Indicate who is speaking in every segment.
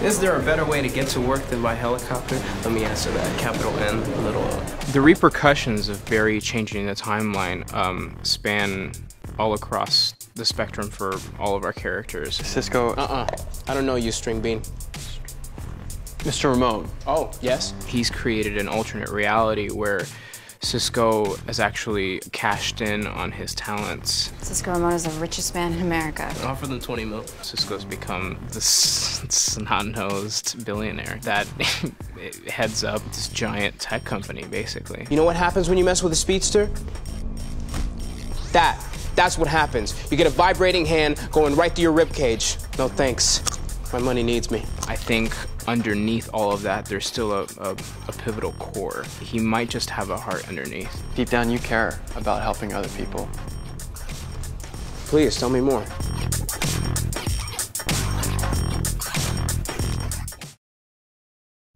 Speaker 1: Is there a better way to get to work than by helicopter? Let me answer that. Capital N, little O.
Speaker 2: The repercussions of Barry changing the timeline span all across the spectrum for all of our characters.
Speaker 3: Cisco.
Speaker 1: I don't know you, String Bean.
Speaker 3: Mr. Ramon.
Speaker 1: Oh, yes?
Speaker 2: He's created an alternate reality where Cisco has actually cashed in on his talents.
Speaker 4: Cisco Ramon is the richest man in America.
Speaker 1: Offer them 20 mil.
Speaker 2: Cisco's become this snot-nosed billionaire that heads up this giant tech company, basically.
Speaker 1: You know what happens when you mess with a speedster? That's what happens. You get a vibrating hand going right through your ribcage. No thanks. My money needs me.
Speaker 2: I think underneath all of that, there's still a pivotal core. He might just have a heart underneath.
Speaker 3: Deep down, you care about helping other people.
Speaker 1: Please, tell me more.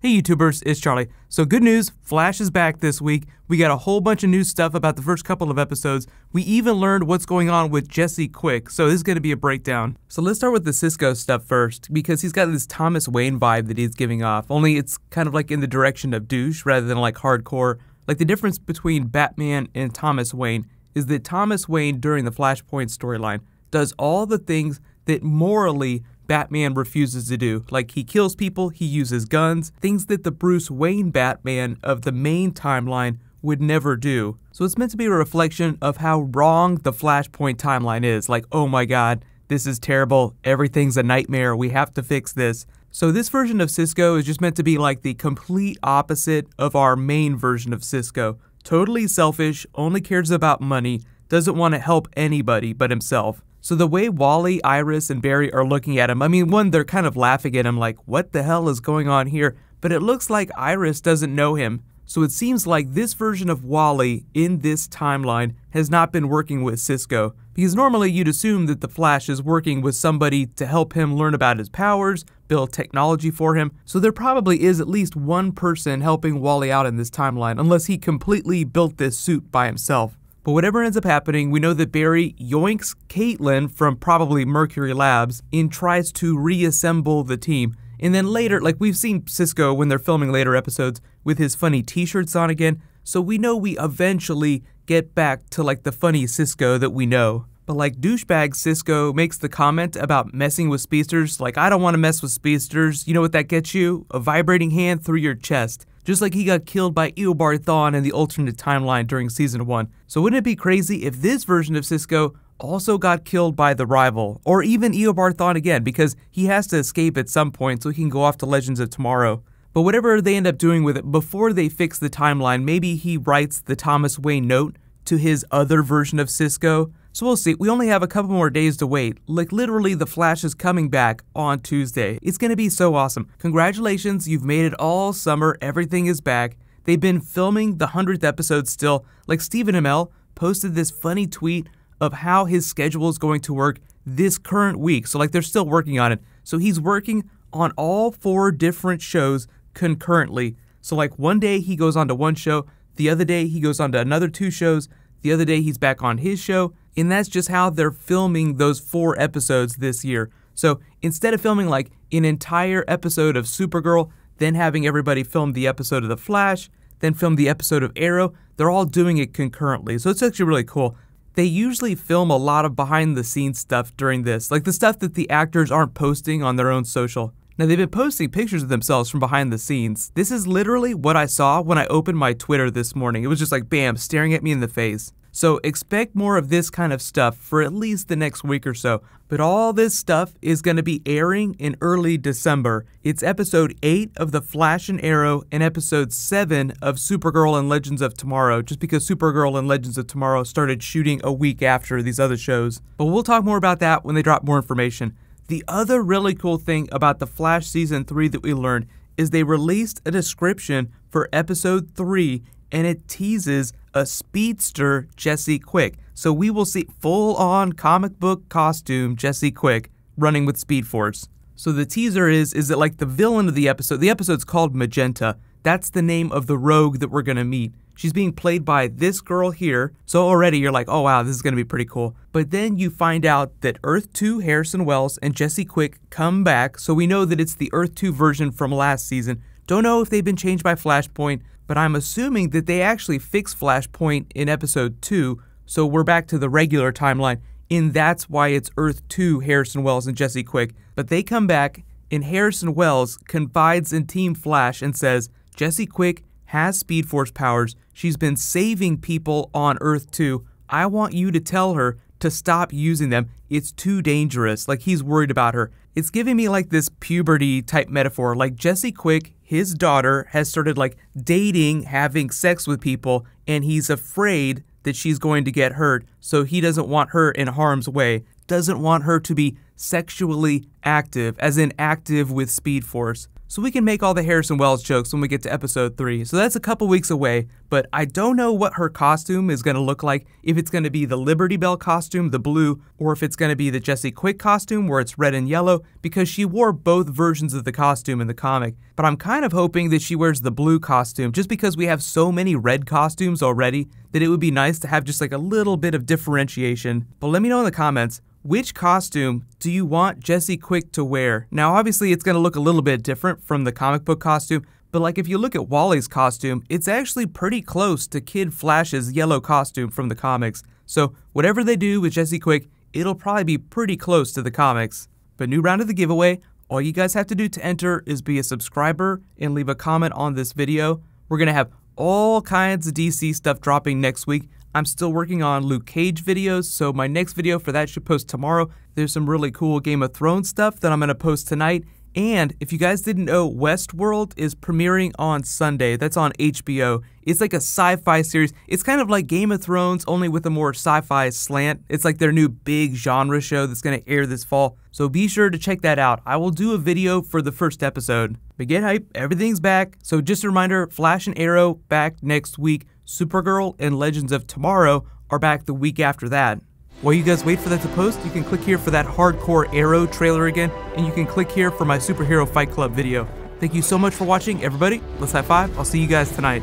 Speaker 5: Hey YouTubers, it's Charlie. So good news, Flash is back this week. We got a whole bunch of new stuff about the first couple of episodes. We even learned what's going on with Jesse Quick, so this is going to be a breakdown. So let's start with the Cisco stuff first, because he's got this Thomas Wayne vibe that he's giving off, only it's kind of like in the direction of douche rather than like hardcore. Like the difference between Batman and Thomas Wayne is that Thomas Wayne during the Flashpoint storyline does all the things that morally Batman refuses to do. Like he kills people, he uses guns, things that the Bruce Wayne Batman of the main timeline would never do. So it's meant to be a reflection of how wrong the Flashpoint timeline is. Like, oh my god, this is terrible, everything's a nightmare, we have to fix this. So this version of Cisco is just meant to be like the complete opposite of our main version of Cisco. Totally selfish, only cares about money, doesn't want to help anybody but himself. So the way Wally, Iris, and Barry are looking at him, I mean, one, they're kind of laughing at him like, what the hell is going on here? But it looks like Iris doesn't know him. So it seems like this version of Wally in this timeline has not been working with Cisco. Because normally you'd assume that the Flash is working with somebody to help him learn about his powers, build technology for him. So there probably is at least one person helping Wally out in this timeline, unless he completely built this suit by himself. But whatever ends up happening, we know that Barry yoinks Caitlin from probably Mercury Labs and tries to reassemble the team. And then later, like we've seen Cisco when they're filming later episodes with his funny t-shirts on again, so we know we eventually get back to like the funny Cisco that we know. But like douchebag Cisco makes the comment about messing with speedsters, like I don't want to mess with speedsters, you know what that gets you? A vibrating hand through your chest. Just like he got killed by Eobard Thawne in the alternate timeline during Season 1. So wouldn't it be crazy if this version of Cisco also got killed by the rival, or even Eobard Thawne again, because he has to escape at some point so he can go off to Legends of Tomorrow. But whatever they end up doing with it, before they fix the timeline, maybe he writes the Thomas Wayne note to his other version of Cisco. So we'll see. We only have a couple more days to wait. Like literally the Flash is coming back on Tuesday. It's going to be so awesome. Congratulations, you've made it all summer. Everything is back. They've been filming the 100th episode still. Like Stephen Amell posted this funny tweet of how his schedule is going to work this current week. So like they're still working on it. So he's working on all 4 different shows concurrently. So like one day he goes on to one show, the other day he goes on to another 2 shows, the other day he's back on his show, and that's just how they're filming those 4 episodes this year. So instead of filming like an entire episode of Supergirl, then having everybody film the episode of The Flash, then film the episode of Arrow, they're all doing it concurrently. So it's actually really cool. They usually film a lot of behind the scenes stuff during this, like the stuff that the actors aren't posting on their own social. Now they've been posting pictures of themselves from behind the scenes. This is literally what I saw when I opened my Twitter this morning. It was just like bam, staring at me in the face. So expect more of this kind of stuff for at least the next week or so. But all this stuff is going to be airing in early December. It's episode 8 of The Flash and Arrow and episode 7 of Supergirl and Legends of Tomorrow, just because Supergirl and Legends of Tomorrow started shooting a week after these other shows. But we'll talk more about that when they drop more information. The other really cool thing about The Flash Season 3 that we learned is they released a description for episode 3 and it teases a speedster Jesse Quick. So we will see full-on comic book costume Jesse Quick running with Speed Force. So the teaser is that like the villain of the episode's called Magenta. That's the name of the rogue that we're going to meet. She's being played by this girl here, so already you're like, oh wow, this is going to be pretty cool. But then you find out that Earth 2 Harrison Wells and Jesse Quick come back, so we know that it's the Earth 2 version from last season. Don't know if they've been changed by Flashpoint, but I'm assuming that they actually fixed Flashpoint in episode 2, so we're back to the regular timeline, and that's why it's Earth 2 Harrison Wells and Jesse Quick. But they come back, and Harrison Wells confides in Team Flash and says, Jesse Quick has Speed Force powers. She's been saving people on Earth 2. I want you to tell her to stop using them. It's too dangerous. Like, he's worried about her. It's giving me like this puberty type metaphor. Like, Jesse Quick, his daughter, has started like dating, having sex with people, and he's afraid that she's going to get hurt. So he doesn't want her in harm's way. Doesn't want her to be sexually active, as in active with Speed Force. So we can make all the Harrison Wells jokes when we get to episode 3. So that's a couple weeks away, but I don't know what her costume is going to look like. If it's going to be the Liberty Bell costume, the blue, or if it's going to be the Jesse Quick costume where it's red and yellow, because she wore both versions of the costume in the comic. But I'm kind of hoping that she wears the blue costume, just because we have so many red costumes already that it would be nice to have just like a little bit of differentiation. But let me know in the comments, which costume do you want Jesse Quick to wear? Now, obviously, it's going to look a little bit different from the comic book costume, but like if you look at Wally's costume, it's actually pretty close to Kid Flash's yellow costume from the comics. So whatever they do with Jesse Quick, it'll probably be pretty close to the comics. But new round of the giveaway, all you guys have to do to enter is be a subscriber and leave a comment on this video. We're going to have all kinds of DC stuff dropping next week. I'm still working on Luke Cage videos, so my next video for that should post tomorrow. There's some really cool Game of Thrones stuff that I'm going to post tonight. And if you guys didn't know, Westworld is premiering on Sunday. That's on HBO. It's like a sci-fi series. It's kind of like Game of Thrones, only with a more sci-fi slant. It's like their new big genre show that's going to air this fall. So be sure to check that out. I will do a video for the first episode. But get hype, everything's back. So just a reminder, Flash and Arrow back next week. Supergirl and Legends of Tomorrow are back the week after that. While you guys wait for that to post, you can click here for that hardcore Arrow trailer again, and you can click here for my Superhero Fight Club video. Thank you so much for watching, everybody. Let's high five. I'll see you guys tonight.